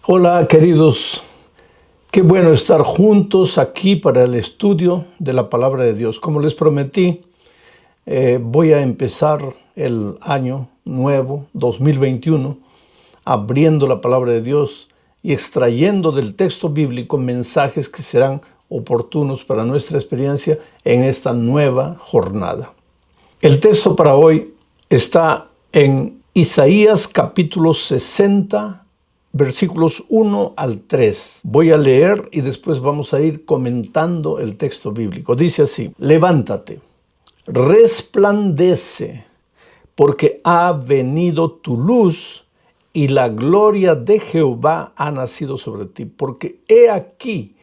Hola queridos, qué bueno estar juntos aquí para el estudio de la palabra de Dios. Como les prometí, voy a empezar el año nuevo, 2021, abriendo la palabra de Dios y extrayendo del texto bíblico mensajes que serán oportunos para nuestra experiencia en esta nueva jornada. El texto para hoy está en Isaías capítulo 60, versículos 1 al 3. Voy a leer y después vamos a ir comentando el texto bíblico. Dice así: levántate, resplandece, porque ha venido tu luz y la gloria de Jehová ha nacido sobre ti. Porque he aquí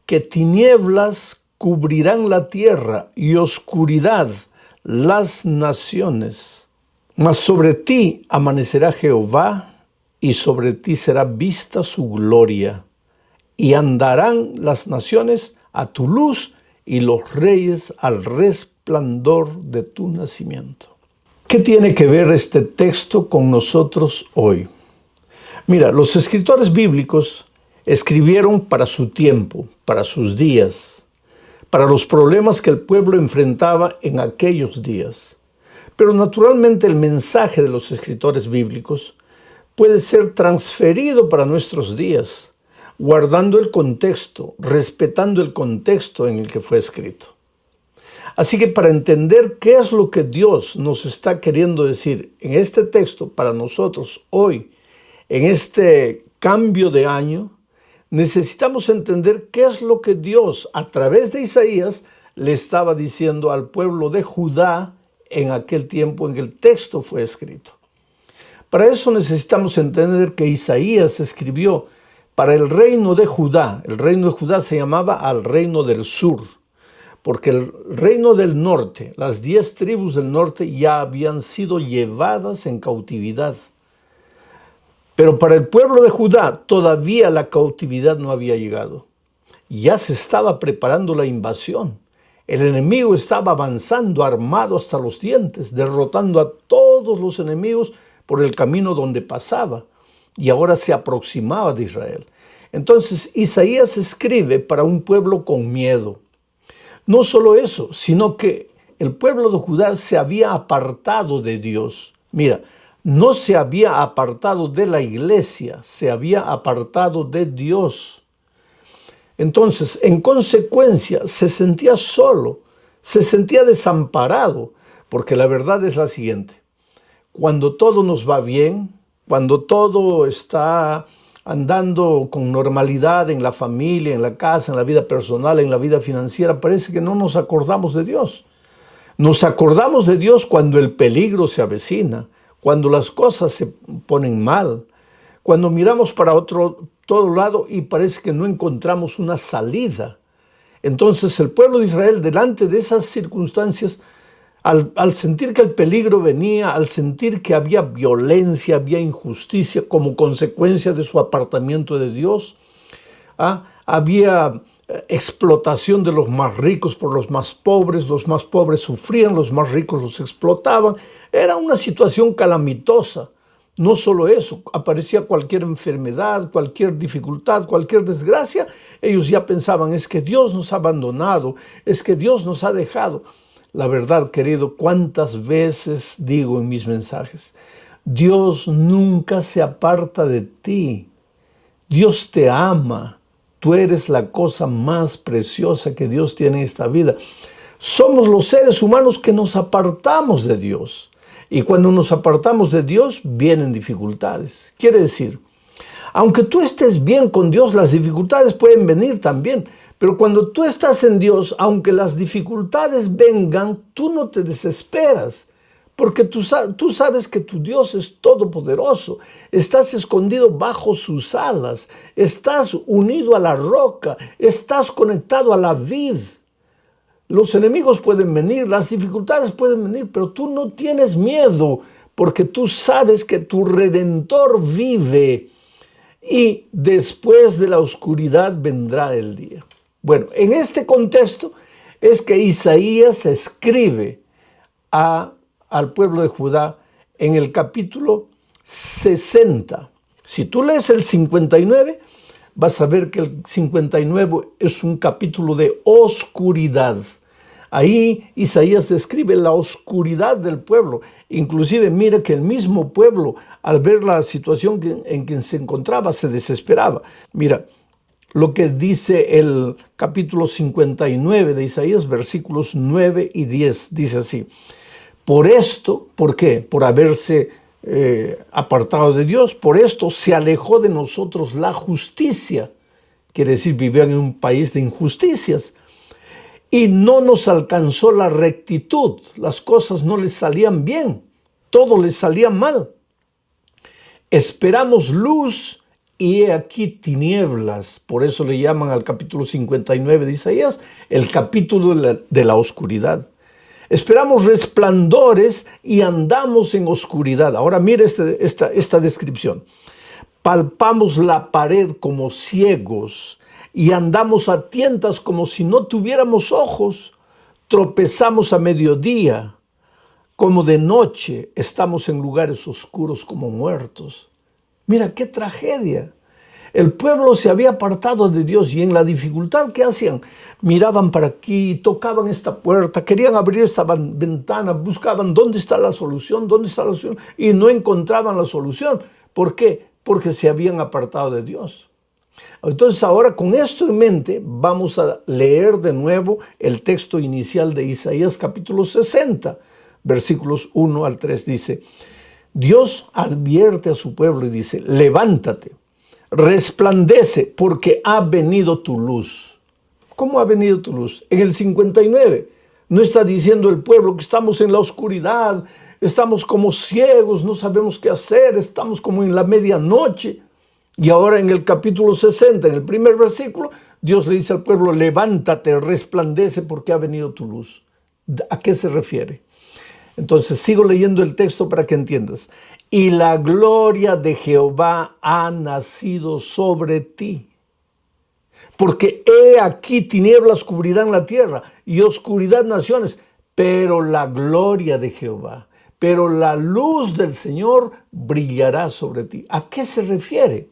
que tinieblas cubrirán la tierra y oscuridad las naciones. Mas sobre ti amanecerá Jehová, y sobre ti será vista su gloria. Y andarán las naciones a tu luz, y los reyes al resplandor de tu nacimiento. ¿Qué tiene que ver este texto con nosotros hoy? Mira, los escritores bíblicos escribieron para su tiempo, para sus días, para los problemas que el pueblo enfrentaba en aquellos días. Pero naturalmente el mensaje de los escritores bíblicos puede ser transferido para nuestros días, guardando el contexto, respetando el contexto en el que fue escrito. Así que para entender qué es lo que Dios nos está queriendo decir en este texto para nosotros hoy, en este cambio de año, necesitamos entender qué es lo que Dios, a través de Isaías, le estaba diciendo al pueblo de Judá en aquel tiempo en que el texto fue escrito. Para eso necesitamos entender que Isaías escribió para el reino de Judá. El reino de Judá se llamaba al reino del sur, porque el reino del norte, las 10 tribus del norte ya habían sido llevadas en cautividad. Pero para el pueblo de Judá todavía la cautividad no había llegado. Ya se estaba preparando la invasión. El enemigo estaba avanzando armado hasta los dientes, derrotando a todos los enemigos por el camino donde pasaba, y ahora se aproximaba de Israel. Entonces Isaías escribe para un pueblo con miedo. No solo eso, sino que el pueblo de Judá se había apartado de Dios. Mira, no se había apartado de la iglesia, se había apartado de Dios. Entonces, en consecuencia, se sentía solo, se sentía desamparado, porque la verdad es la siguiente: cuando todo nos va bien, cuando todo está andando con normalidad en la familia, en la casa, en la vida personal, en la vida financiera, parece que no nos acordamos de Dios. Nos acordamos de Dios cuando el peligro se avecina, cuando las cosas se ponen mal, cuando miramos para todo lado y parece que no encontramos una salida. Entonces el pueblo de Israel, delante de esas circunstancias, al sentir que el peligro venía, al sentir que había violencia, había injusticia como consecuencia de su apartamiento de Dios, había explotación de los más ricos por los más pobres sufrían, los más ricos los explotaban. Era una situación calamitosa. No solo eso, aparecía cualquier enfermedad, cualquier dificultad, cualquier desgracia, ellos ya pensaban: es que Dios nos ha abandonado, es que Dios nos ha dejado. La verdad, querido, cuántas veces digo en mis mensajes: Dios nunca se aparta de ti. Dios te ama. Tú eres la cosa más preciosa que Dios tiene en esta vida. Somos los seres humanos que nos apartamos de Dios. Y cuando nos apartamos de Dios, vienen dificultades. Quiere decir, aunque tú estés bien con Dios, las dificultades pueden venir también. Pero cuando tú estás en Dios, aunque las dificultades vengan, tú no te desesperas. Porque tú sabes que tu Dios es todopoderoso. Estás escondido bajo sus alas. Estás unido a la roca. Estás conectado a la vid. Los enemigos pueden venir, las dificultades pueden venir, pero tú no tienes miedo, porque tú sabes que tu Redentor vive y después de la oscuridad vendrá el día. Bueno, en este contexto es que Isaías escribe al pueblo de Judá en el capítulo 60. Si tú lees el 59, vas a ver que el 59 es un capítulo de oscuridad. Ahí Isaías describe la oscuridad del pueblo. Inclusive mira que el mismo pueblo, al ver la situación en que se encontraba, se desesperaba. Mira lo que dice el capítulo 59 de Isaías, versículos 9 y 10. Dice así: por esto, ¿por qué? Por haberse apartado de Dios. Por esto se alejó de nosotros la justicia. Quiere decir, vivían en un país de injusticias. Y no nos alcanzó la rectitud. Las cosas no les salían bien. Todo les salía mal. Esperamos luz y he aquí tinieblas. Por eso le llaman al capítulo 59 de Isaías el capítulo de la oscuridad. Esperamos resplandores y andamos en oscuridad. Ahora mire esta descripción. Palpamos la pared como ciegos y andamos a tientas como si no tuviéramos ojos. Tropezamos a mediodía, como de noche estamos en lugares oscuros como muertos. Mira qué tragedia. El pueblo se había apartado de Dios y en la dificultad que hacían, miraban para aquí, tocaban esta puerta, querían abrir esta ventana, buscaban dónde está la solución, y no encontraban la solución. ¿Por qué? Porque se habían apartado de Dios. Entonces ahora, con esto en mente, vamos a leer de nuevo el texto inicial de Isaías capítulo 60, versículos 1 al 3. Dice: Dios advierte a su pueblo y dice: levántate, resplandece, porque ha venido tu luz. ¿Cómo ha venido tu luz? En el 59 no está diciendo el pueblo que estamos en la oscuridad, estamos como ciegos, no sabemos qué hacer, estamos como en la medianoche. Y ahora en el capítulo 60, en el primer versículo, Dios le dice al pueblo: levántate, resplandece, porque ha venido tu luz. ¿A qué se refiere? Entonces sigo leyendo el texto para que entiendas. Y la gloria de Jehová ha nacido sobre ti. Porque he aquí tinieblas cubrirán la tierra y oscuridad naciones, pero la gloria de Jehová, pero la luz del Señor brillará sobre ti. ¿A qué se refiere?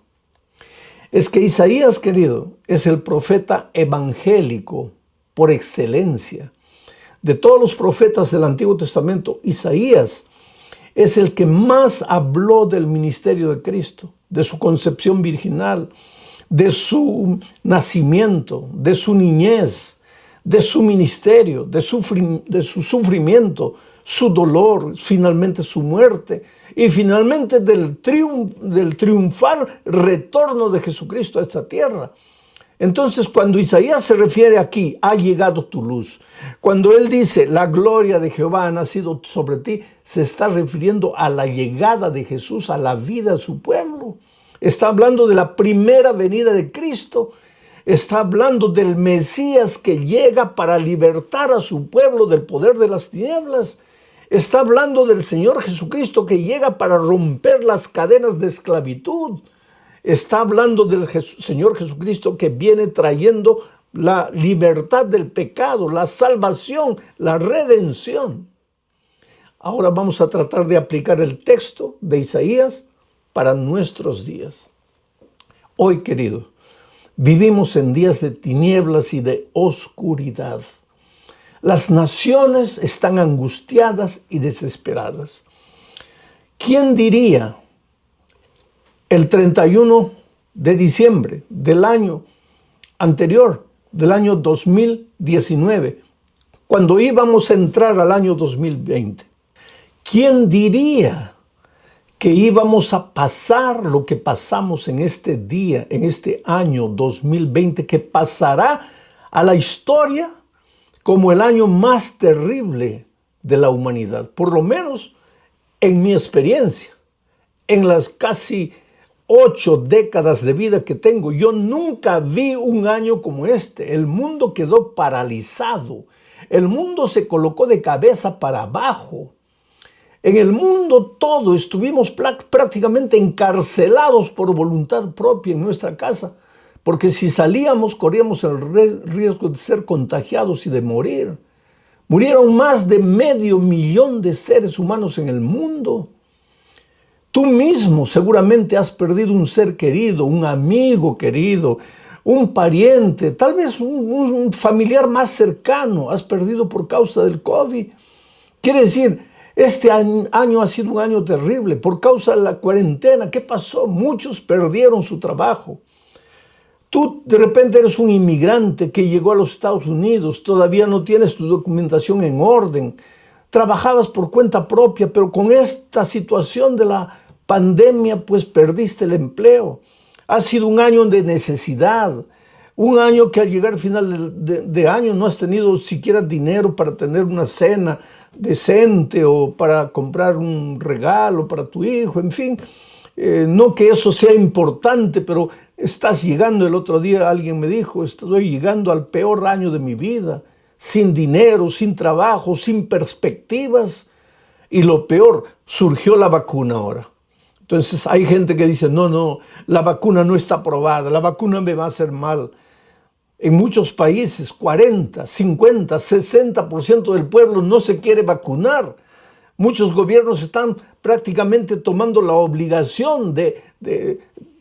Es que Isaías, querido, es el profeta evangélico por excelencia. De todos los profetas del Antiguo Testamento, Isaías es el que más habló del ministerio de Cristo, de su concepción virginal, de su nacimiento, de su niñez, de su ministerio, de su sufrimiento, su dolor, finalmente su muerte y finalmente del triunfal retorno de Jesucristo a esta tierra. Entonces, cuando Isaías se refiere aquí, ha llegado tu luz. Cuando él dice, la gloria de Jehová ha nacido sobre ti, se está refiriendo a la llegada de Jesús a la vida de su pueblo. Está hablando de la primera venida de Cristo. Está hablando del Mesías que llega para libertar a su pueblo del poder de las tinieblas. Está hablando del Señor Jesucristo que llega para romper las cadenas de esclavitud. Está hablando del Señor Jesucristo que viene trayendo la libertad del pecado, la salvación, la redención. Ahora vamos a tratar de aplicar el texto de Isaías para nuestros días. Hoy, querido, vivimos en días de tinieblas y de oscuridad. Las naciones están angustiadas y desesperadas. ¿Quién diría el 31 de diciembre del año anterior, del año 2019, cuando íbamos a entrar al año 2020? ¿Quién diría que íbamos a pasar lo que pasamos en este día, en este año 2020, que pasará a la historia como el año más terrible de la humanidad? Por lo menos en mi experiencia, en las casi 8 décadas de vida que tengo, yo nunca vi un año como este. El mundo quedó paralizado. El mundo se colocó de cabeza para abajo. En el mundo todo estuvimos prácticamente encarcelados por voluntad propia en nuestra casa, porque si salíamos corríamos el riesgo de ser contagiados y de morir. Murieron más de 500,000 de seres humanos en el mundo. Tú mismo seguramente has perdido un ser querido, un amigo querido, un pariente, tal vez un familiar más cercano, has perdido por causa del COVID. Quiere decir, este año ha sido un año terrible por causa de la cuarentena. ¿Qué pasó? Muchos perdieron su trabajo. Tú de repente eres un inmigrante que llegó a los Estados Unidos, todavía no tienes tu documentación en orden, trabajabas por cuenta propia, pero con esta situación de la pandemia pues perdiste el empleo. Ha sido un año de necesidad, un año que al llegar al final de año no has tenido siquiera dinero para tener una cena decente o para comprar un regalo para tu hijo, en fin. No que eso sea importante, pero estás llegando. El otro día alguien me dijo, estoy llegando al peor año de mi vida, sin dinero, sin trabajo, sin perspectivas. Y lo peor, surgió la vacuna ahora. Entonces hay gente que dice, no, la vacuna no está aprobada, la vacuna me va a hacer mal. En muchos países, 40, 50, 60% del pueblo no se quiere vacunar. Muchos gobiernos están prácticamente tomando la obligación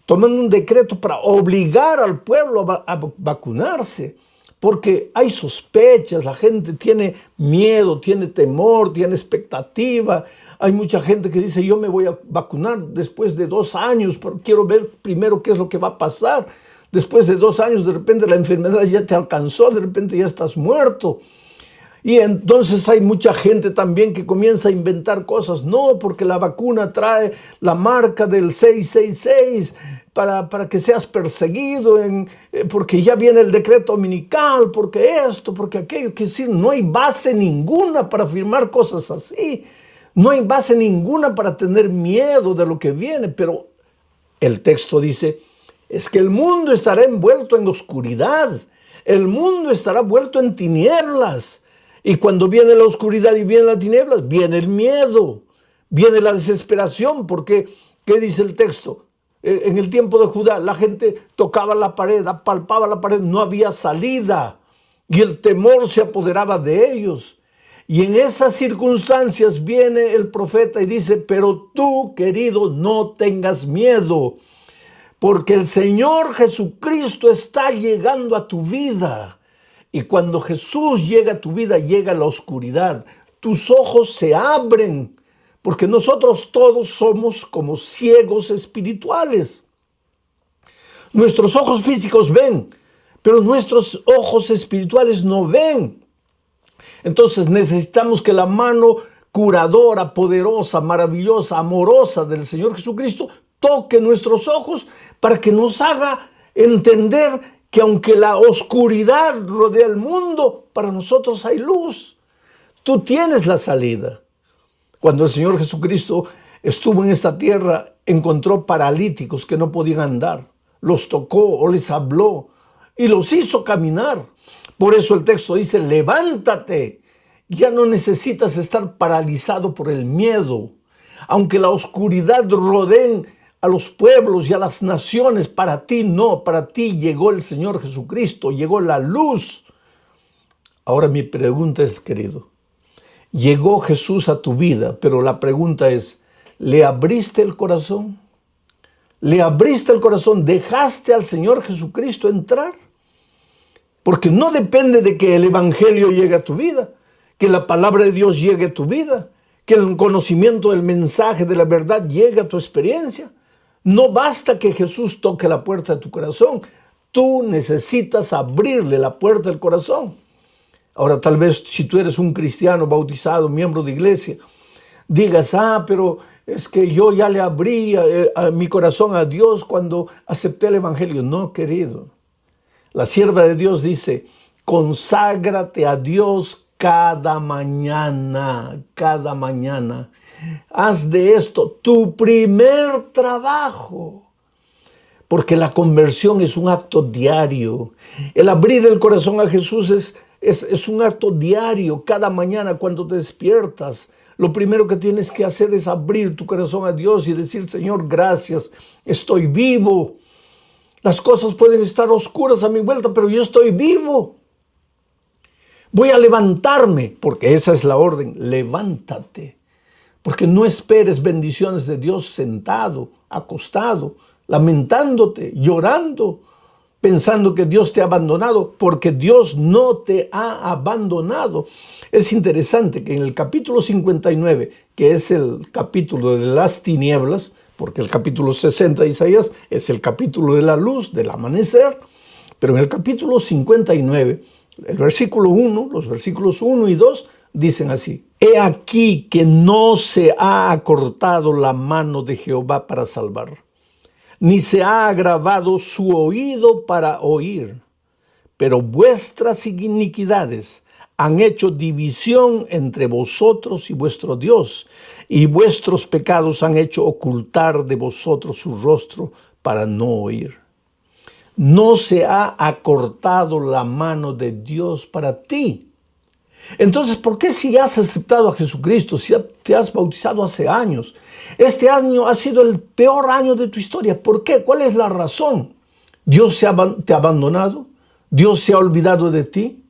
tomando un decreto para obligar al pueblo a vacunarse, porque hay sospechas, la gente tiene miedo, tiene temor, tiene expectativa. Hay mucha gente que dice, yo me voy a vacunar después de 2 años, pero quiero ver primero qué es lo que va a pasar. Después de 2 años, de repente la enfermedad ya te alcanzó, de repente ya estás muerto. Y entonces hay mucha gente también que comienza a inventar cosas. No, porque la vacuna trae la marca del 666 para que seas perseguido, porque ya viene el decreto dominical, porque esto, porque aquello. Que decir, no hay base ninguna para afirmar cosas así. No hay base ninguna para tener miedo de lo que viene. Pero el texto dice, es que el mundo estará envuelto en oscuridad. El mundo estará envuelto en tinieblas. Y cuando viene la oscuridad y vienen las tinieblas, viene el miedo, viene la desesperación, porque, ¿qué dice el texto? En el tiempo de Judá, la gente tocaba la pared, apalpaba la pared, no había salida, y el temor se apoderaba de ellos. Y en esas circunstancias viene el profeta y dice, pero tú, querido, no tengas miedo, porque el Señor Jesucristo está llegando a tu vida. Y cuando Jesús llega a tu vida, llega la oscuridad. Tus ojos se abren, porque nosotros todos somos como ciegos espirituales. Nuestros ojos físicos ven, pero nuestros ojos espirituales no ven. Entonces necesitamos que la mano curadora, poderosa, maravillosa, amorosa del Señor Jesucristo toque nuestros ojos para que nos haga entender que aunque la oscuridad rodea el mundo, para nosotros hay luz. Tú tienes la salida. Cuando el Señor Jesucristo estuvo en esta tierra, encontró paralíticos que no podían andar. Los tocó o les habló y los hizo caminar. Por eso el texto dice, levántate. Ya no necesitas estar paralizado por el miedo. Aunque la oscuridad rodee a los pueblos y a las naciones, para ti no, para ti llegó el Señor Jesucristo, llegó la luz. Ahora mi pregunta es, querido, llegó Jesús a tu vida, pero la pregunta es, ¿le abriste el corazón? ¿Le abriste el corazón? ¿Dejaste al Señor Jesucristo entrar? Porque no depende de que el Evangelio llegue a tu vida, que la palabra de Dios llegue a tu vida, que el conocimiento del mensaje de la verdad llegue a tu experiencia. No basta que Jesús toque la puerta de tu corazón. Tú necesitas abrirle la puerta del corazón. Ahora, tal vez si tú eres un cristiano bautizado, miembro de iglesia, digas, pero es que yo ya le abrí a mi corazón a Dios cuando acepté el Evangelio. No, querido. La sierva de Dios dice, conságrate a Dios cada mañana, cada mañana. Haz de esto tu primer trabajo, porque la conversión es un acto diario. El abrir el corazón a Jesús es un acto diario. Cada mañana cuando te despiertas, lo primero que tienes que hacer es abrir tu corazón a Dios y decir, Señor, gracias, estoy vivo. Las cosas pueden estar oscuras a mi vuelta, pero yo estoy vivo. Voy a levantarme, porque esa es la orden, levántate. Porque no esperes bendiciones de Dios sentado, acostado, lamentándote, llorando, pensando que Dios te ha abandonado, porque Dios no te ha abandonado. Es interesante que en el capítulo 59, que es el capítulo de las tinieblas, porque el capítulo 60 de Isaías es el capítulo de la luz, del amanecer, pero en el capítulo 59, el versículo 1, los versículos 1 y 2 dicen así: He aquí que no se ha acortado la mano de Jehová para salvar, ni se ha agravado su oído para oír, pero vuestras iniquidades han hecho división entre vosotros y vuestro Dios, y vuestros pecados han hecho ocultar de vosotros su rostro para no oír. No se ha acortado la mano de Dios para ti. Entonces, ¿por qué si has aceptado a Jesucristo, si te has bautizado hace años, este año ha sido el peor año de tu historia? ¿Por qué? ¿Cuál es la razón? ¿Dios te ha abandonado? ¿Dios se ha olvidado de ti?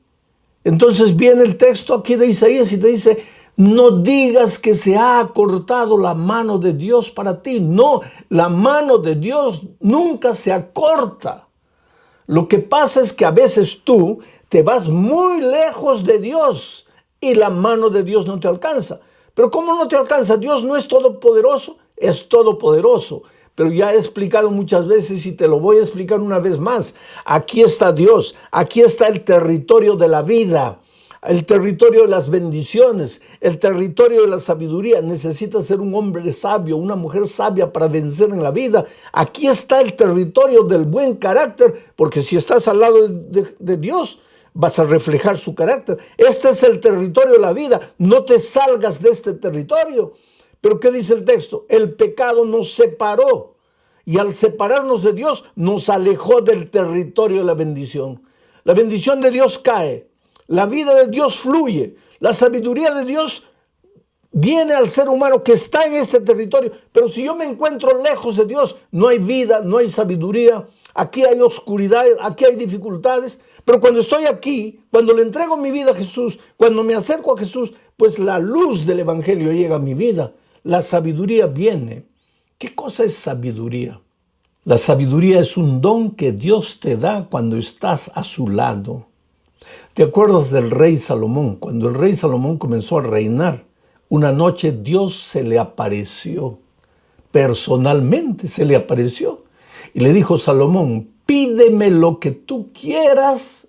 Entonces viene el texto aquí de Isaías y te dice: no digas que se ha acortado la mano de Dios para ti. No, la mano de Dios nunca se acorta. Lo que pasa es que a veces tú te vas muy lejos de Dios y la mano de Dios no te alcanza. Pero ¿cómo no te alcanza? Dios no es todopoderoso, es todopoderoso. Pero ya he explicado muchas veces y te lo voy a explicar una vez más. Aquí está Dios, aquí está el territorio de la vida, el territorio de las bendiciones, el territorio de la sabiduría. Necesitas ser un hombre sabio, una mujer sabia para vencer en la vida. Aquí está el territorio del buen carácter, porque si estás al lado de Dios, vas a reflejar su carácter. Este es el territorio de la vida. No te salgas de este territorio. Pero ¿qué dice el texto? El pecado nos separó, y al separarnos de Dios nos alejó del territorio de la bendición. La bendición de Dios cae, la vida de Dios fluye, la sabiduría de Dios viene al ser humano que está en este territorio. Pero si yo me encuentro lejos de Dios, no hay vida, no hay sabiduría, aquí hay oscuridad, aquí hay dificultades. Pero cuando estoy aquí, cuando le entrego mi vida a Jesús, cuando me acerco a Jesús, pues la luz del evangelio llega a mi vida. La sabiduría viene. ¿Qué cosa es sabiduría? La sabiduría es un don que Dios te da cuando estás a su lado. ¿Te acuerdas del rey Salomón? Cuando el rey Salomón comenzó a reinar, una noche Dios se le apareció. Personalmente se le apareció. Y le dijo: Salomón, pídeme lo que tú quieras.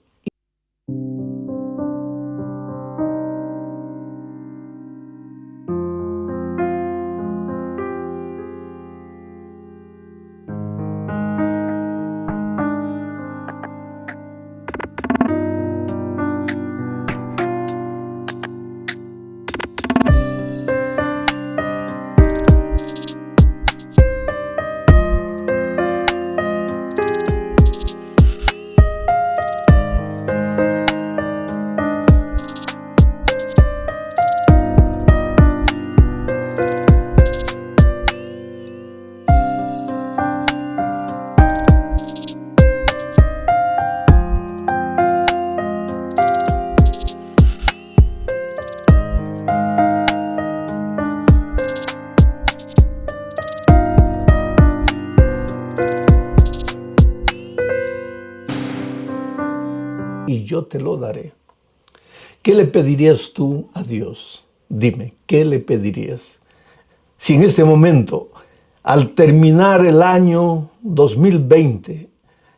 Y yo te lo daré. ¿Qué le pedirías tú a Dios? Dime, ¿qué le pedirías? Si en este momento, al terminar el año 2020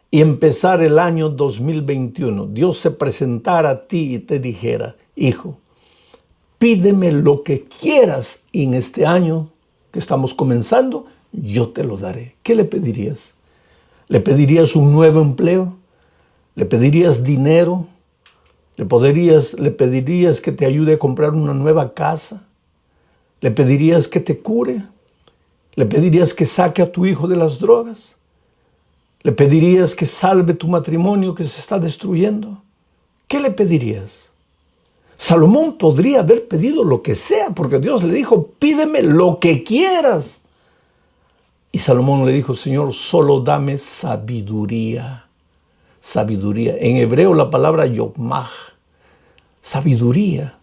y empezar el año 2021, Dios se presentara a ti y te dijera: hijo, pídeme lo que quieras y en este año que estamos comenzando, yo te lo daré. ¿Qué le pedirías? ¿Le pedirías un nuevo empleo? ¿Le pedirías dinero? ¿Le pedirías que te ayude a comprar una nueva casa? ¿Le pedirías que te cure? ¿Le pedirías que saque a tu hijo de las drogas? ¿Le pedirías que salve tu matrimonio que se está destruyendo? ¿Qué le pedirías? Salomón podría haber pedido lo que sea, porque Dios le dijo: pídeme lo que quieras. Y Salomón le dijo: Señor, solo dame sabiduría. Sabiduría. En hebreo la palabra yokmah, sabiduría.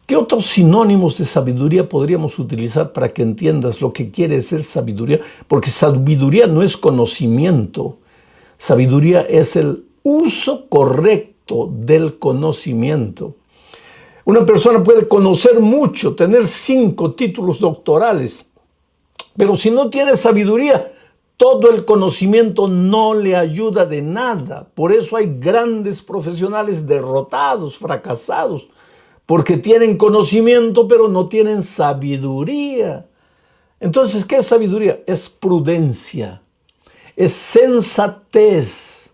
¿Qué otros sinónimos de sabiduría podríamos utilizar para que entiendas lo que quiere ser sabiduría? Porque sabiduría no es conocimiento. Sabiduría es el uso correcto del conocimiento. Una persona puede conocer mucho, tener 5 títulos doctorales, pero si no tiene sabiduría, todo el conocimiento no le ayuda de nada. Por eso hay grandes profesionales derrotados, fracasados, porque tienen conocimiento, pero no tienen sabiduría. Entonces, ¿qué es sabiduría? Es prudencia, es sensatez,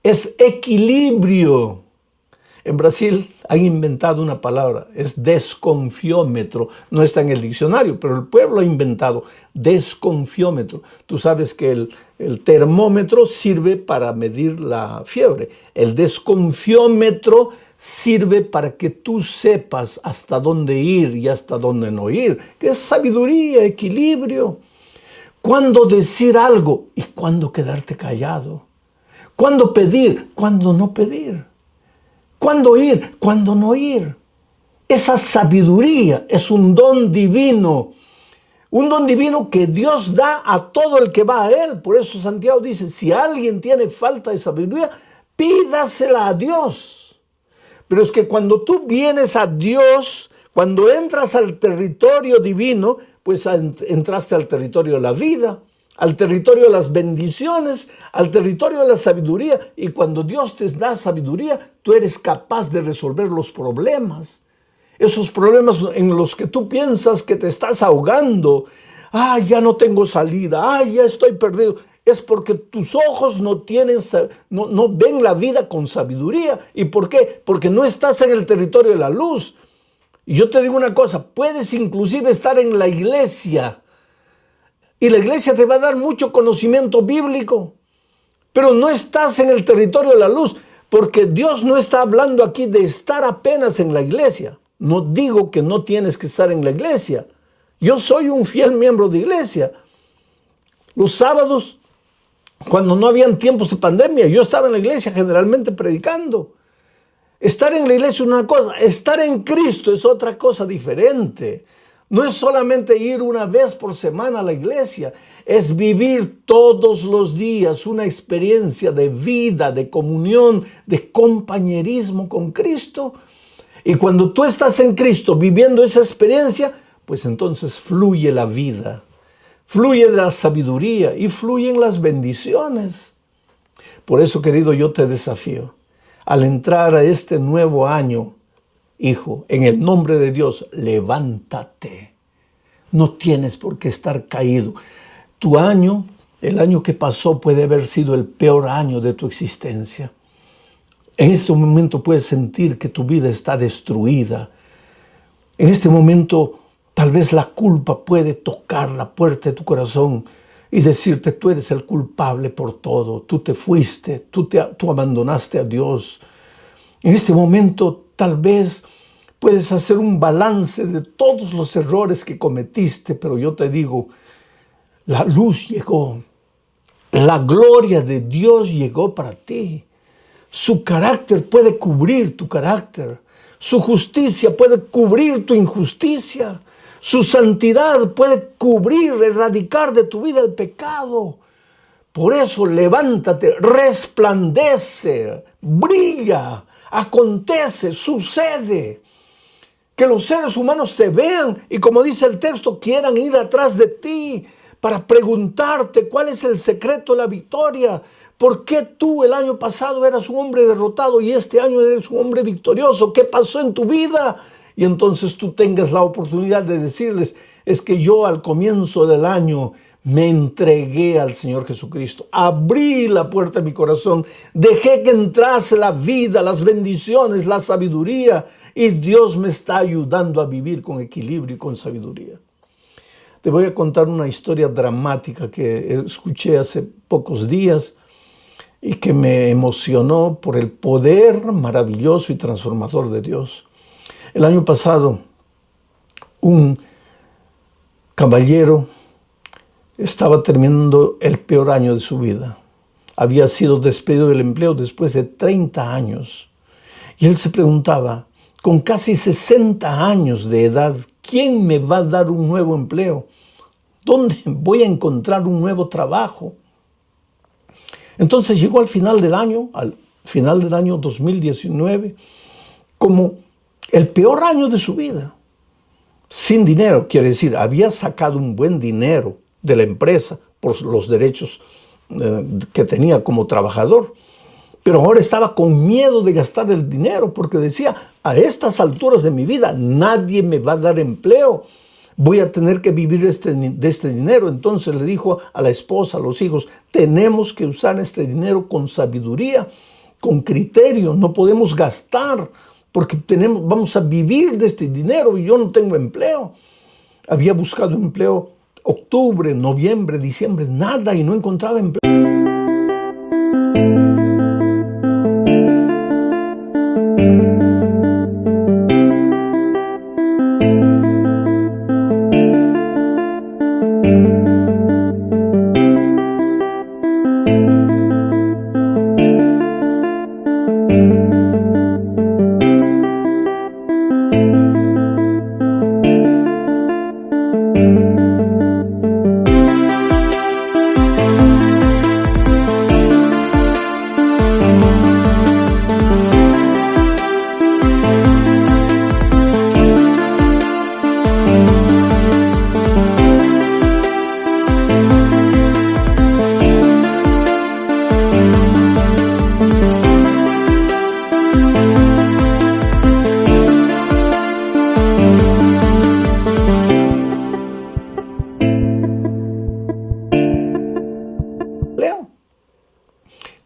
es equilibrio. En Brasil han inventado una palabra, es desconfiómetro. No está en el diccionario, pero el pueblo ha inventado desconfiómetro. Tú sabes que el termómetro sirve para medir la fiebre. El desconfiómetro sirve para que tú sepas hasta dónde ir y hasta dónde no ir. Que es sabiduría, equilibrio. Cuándo decir algo y cuándo quedarte callado. Cuándo pedir, cuándo no pedir. ¿Cuándo ir? ¿Cuándo no ir? Esa sabiduría es un don divino que Dios da a todo el que va a Él. Por eso Santiago dice, si alguien tiene falta de sabiduría, pídasela a Dios. Pero es que cuando tú vienes a Dios, cuando entras al territorio divino, pues entraste al territorio de la vida, al territorio de las bendiciones, al territorio de la sabiduría. Y cuando Dios te da sabiduría, tú eres capaz de resolver los problemas. Esos problemas en los que tú piensas que te estás ahogando. Ya no tengo salida. Ya estoy perdido. Es porque tus ojos no ven la vida con sabiduría. ¿Y por qué? Porque no estás en el territorio de la luz. Y yo te digo una cosa, puedes inclusive estar en la iglesia. Y la iglesia te va a dar mucho conocimiento bíblico, pero no estás en el territorio de la luz, porque Dios no está hablando aquí de estar apenas en la iglesia. No digo que no tienes que estar en la iglesia. Yo soy un fiel miembro de iglesia. Los sábados, cuando no habían tiempos de pandemia, yo estaba en la iglesia generalmente predicando. Estar en la iglesia es una cosa, estar en Cristo es otra cosa diferente. No es solamente ir una vez por semana a la iglesia, es vivir todos los días una experiencia de vida, de comunión, de compañerismo con Cristo. Y cuando tú estás en Cristo viviendo esa experiencia, pues entonces fluye la vida, fluye la sabiduría y fluyen las bendiciones. Por eso, querido, yo te desafío, al entrar a este nuevo año, hijo, en el nombre de Dios, levántate. No tienes por qué estar caído. Tu año, el año que pasó, puede haber sido el peor año de tu existencia. En este momento puedes sentir que tu vida está destruida. En este momento, tal vez la culpa puede tocar la puerta de tu corazón y decirte, tú eres el culpable por todo. Tú te fuiste, tú abandonaste a Dios. En este momento, tal vez puedes hacer un balance de todos los errores que cometiste, pero yo te digo, la luz llegó, la gloria de Dios llegó para ti. Su carácter puede cubrir tu carácter, su justicia puede cubrir tu injusticia, su santidad puede cubrir, erradicar de tu vida el pecado. Por eso levántate, resplandece, brilla, acontece, sucede. Que los seres humanos te vean y, como dice el texto, quieran ir atrás de ti para preguntarte cuál es el secreto de la victoria. ¿Por qué tú el año pasado eras un hombre derrotado y este año eres un hombre victorioso? ¿Qué pasó en tu vida? Y entonces tú tengas la oportunidad de decirles, es que yo al comienzo del año me entregué al Señor Jesucristo. Abrí la puerta de mi corazón, dejé que entrase la vida, las bendiciones, la sabiduría. Y Dios me está ayudando a vivir con equilibrio y con sabiduría. Te voy a contar una historia dramática que escuché hace pocos días y que me emocionó por el poder maravilloso y transformador de Dios. El año pasado, un caballero estaba terminando el peor año de su vida. Había sido despedido del empleo después de 30 años. Y él se preguntaba, con casi 60 años de edad, ¿quién me va a dar un nuevo empleo? ¿Dónde voy a encontrar un nuevo trabajo? Entonces llegó al final del año 2019, como el peor año de su vida. Sin dinero, quiere decir, había sacado un buen dinero de la empresa por los derechos que tenía como trabajador, pero ahora estaba con miedo de gastar el dinero porque decía, a estas alturas de mi vida nadie me va a dar empleo, voy a tener que vivir de este dinero. Entonces le dijo a la esposa, a los hijos, tenemos que usar este dinero con sabiduría, con criterio, no podemos gastar porque vamos a vivir de este dinero y yo no tengo empleo. Había buscado empleo octubre, noviembre, diciembre, nada, y no encontraba empleo.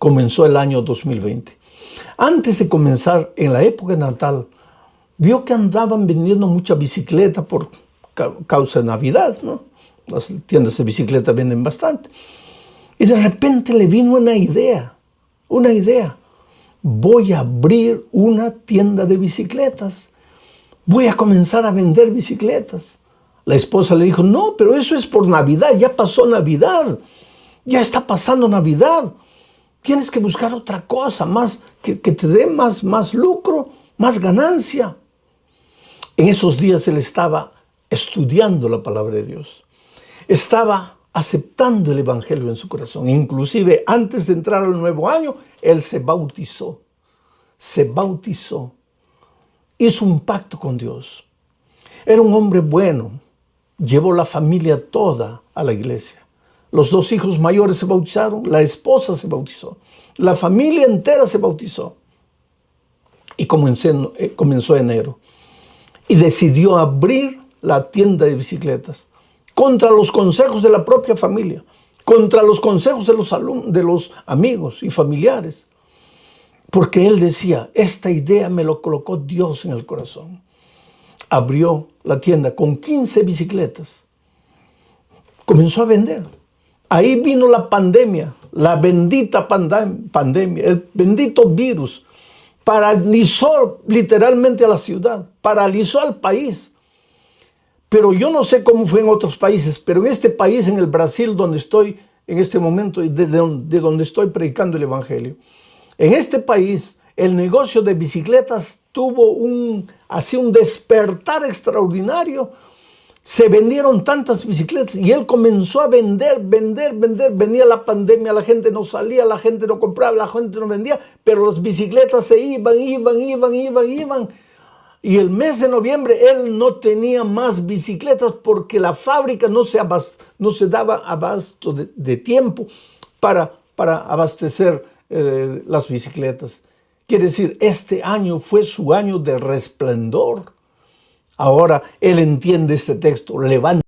Comenzó el año 2020. Antes de comenzar, en la época natal, vio que andaban vendiendo mucha bicicleta por causa de Navidad, ¿no? Las tiendas de bicicleta venden bastante. Y de repente le vino una idea. Voy a abrir una tienda de bicicletas. Voy a comenzar a vender bicicletas. La esposa le dijo, no, pero eso es por Navidad, ya pasó Navidad. Ya está pasando Navidad. Tienes que buscar otra cosa, más que te dé más lucro, más ganancia. En esos días él estaba estudiando la palabra de Dios. Estaba aceptando el evangelio en su corazón. Inclusive antes de entrar al nuevo año, él se bautizó. Hizo un pacto con Dios. Era un hombre bueno. Llevó la familia toda a la iglesia. Los 2 hijos mayores se bautizaron, la esposa se bautizó, la familia entera se bautizó. Y comenzó enero. Y decidió abrir la tienda de bicicletas contra los consejos de la propia familia, contra los consejos de los amigos y familiares. Porque él decía, esta idea me lo colocó Dios en el corazón. Abrió la tienda con 15 bicicletas. Comenzó a vender. Ahí vino la pandemia, la bendita pandemia, el bendito virus. Paralizó literalmente a la ciudad, paralizó al país. Pero yo no sé cómo fue en otros países, pero en este país, en el Brasil, donde estoy en este momento y de donde estoy predicando el evangelio, en este país el negocio de bicicletas tuvo un despertar extraordinario. Se vendieron tantas bicicletas y él comenzó a vender. Venía la pandemia, la gente no salía, la gente no compraba, la gente no vendía, pero las bicicletas se iban. Y el mes de noviembre él no tenía más bicicletas porque la fábrica no se daba abasto de tiempo para abastecer las bicicletas. Quiere decir, este año fue su año de resplendor. Ahora él entiende este texto, levanta